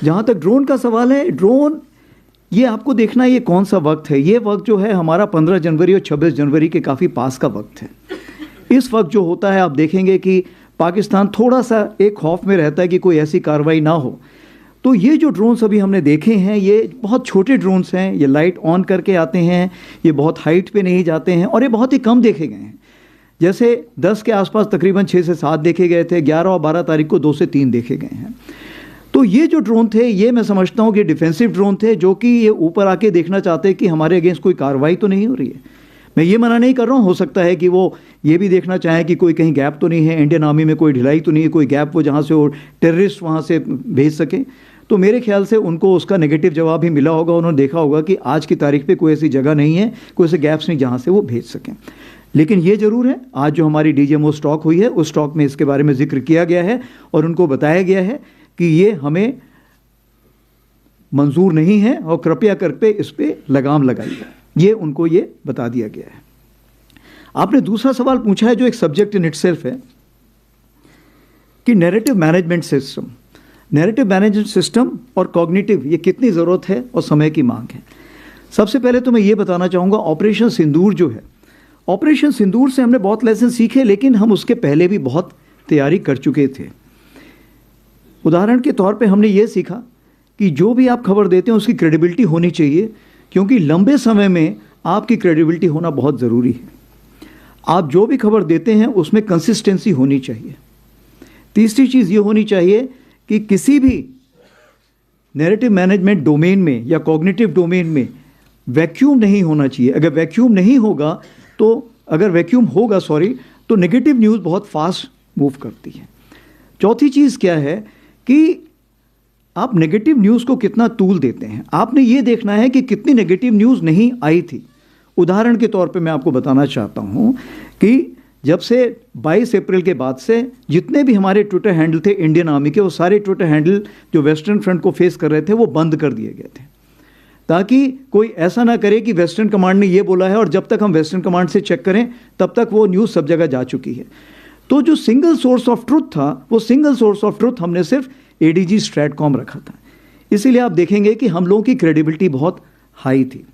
जहाँ तक ड्रोन का सवाल है, ड्रोन ये आपको देखना ये कौन सा वक्त है। ये वक्त जो है हमारा 15 जनवरी और 26 जनवरी के काफ़ी पास का वक्त है। इस वक्त जो होता है आप देखेंगे कि पाकिस्तान थोड़ा सा एक खौफ में रहता है कि कोई ऐसी कार्रवाई ना हो। तो ये जो ड्रोन्स अभी हमने देखे हैं ये बहुत छोटे ड्रोन्स हैं, ये लाइट ऑन करके आते हैं, ये बहुत हाइट पे नहीं जाते हैं और ये बहुत ही कम देखे गए हैं। जैसे 10 के आसपास तकरीबन 6 से 7 देखे गए थे, 11 और 12 तारीख को 2 से 3 देखे गए हैं। तो ये जो ड्रोन थे ये मैं समझता हूँ कि डिफेंसिव ड्रोन थे, जो कि ये ऊपर आके देखना चाहते हैं कि हमारे अगेंस्ट कोई कार्रवाई तो नहीं हो रही है। मैं ये मना नहीं कर रहा हूँ, हो सकता है कि वो ये भी देखना चाहें कि कोई कहीं गैप तो नहीं है, इंडियन आर्मी में कोई ढिलाई तो नहीं है, कोई गैप वो जहाँ से वो टेररिस्ट वहाँ से भेज सकें। तो मेरे ख्याल से उनको उसका नेगेटिव जवाब ही मिला होगा, उन्होंने देखा होगा कि आज की तारीख पे कोई ऐसी जगह नहीं है, कोई ऐसे गैप्स नहीं जहाँ से वो भेज सकें। लेकिन ये ज़रूर है, आज जो हमारी DGMO स्टॉक हुई है उस स्टॉक में इसके बारे में जिक्र किया गया है और उनको बताया गया है कि ये हमें मंजूर नहीं है और कृपया करके इस पर लगाम लगाइए, ये उनको ये बता दिया गया है। आपने दूसरा सवाल पूछा है जो एक सब्जेक्ट इन इटसेल्फ है कि narrative management system, narrative management system और कॉग्निटिव ये कितनी ज़रूरत है और समय की मांग है। सबसे पहले तो मैं ये बताना चाहूँगा, ऑपरेशन सिंदूर जो है, ऑपरेशन सिंदूर से हमने बहुत लेसन सीखे, लेकिन हम उसके पहले भी बहुत तैयारी कर चुके थे। उदाहरण के तौर पे हमने ये सीखा कि जो भी आप खबर देते हैं उसकी क्रेडिबिलिटी होनी चाहिए, क्योंकि लंबे समय में आपकी क्रेडिबिलिटी होना बहुत ज़रूरी है। आप जो भी खबर देते हैं उसमें कंसिस्टेंसी होनी चाहिए। तीसरी चीज़ ये होनी चाहिए कि किसी भी नैरेटिव मैनेजमेंट डोमेन में या कॉग्निटिव डोमेन में वैक्यूम नहीं होना चाहिए। अगर वैक्यूम नहीं होगा तो तो नेगेटिव न्यूज़ बहुत फास्ट मूव करती है। चौथी चीज़ क्या है कि आप नेगेटिव न्यूज़ को कितना तूल देते हैं। आपने ये देखना है कि कितनी नेगेटिव न्यूज़ नहीं आई थी। उदाहरण के तौर पे मैं आपको बताना चाहता हूँ कि जब से 22 अप्रैल के बाद से जितने भी हमारे ट्विटर हैंडल थे इंडियन आर्मी के, वो सारे ट्विटर हैंडल जो वेस्टर्न फ्रंट को फेस कर रहे थे वो बंद कर दिए गए थे, ताकि कोई ऐसा ना करे कि वेस्टर्न कमांड ने ये बोला है और जब तक हम वेस्टर्न कमांड से चेक करें तब तक वो न्यूज़ सब जगह जा चुकी है। तो जो सिंगल सोर्स ऑफ ट्रुथ था, वो सिंगल सोर्स ऑफ ट्रुथ हमने सिर्फ ADG स्ट्रैटकॉम रखा था। इसीलिए आप देखेंगे कि हम लोगों की क्रेडिबिलिटी बहुत हाई थी।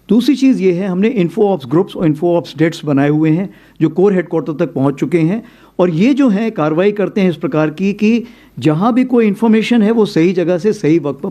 दूसरी चीज़ ये है, हमने इन्फो ऑप्स ग्रुप्स और इन्फो ऑप्स डेस्क बनाए हुए हैं जो कोर हेडक्वार्टर तक पहुंच चुके हैं, और ये जो है कार्रवाई करते हैं इस प्रकार की कि जहां भी कोई इन्फॉर्मेशन है वो सही जगह से सही वक्त पर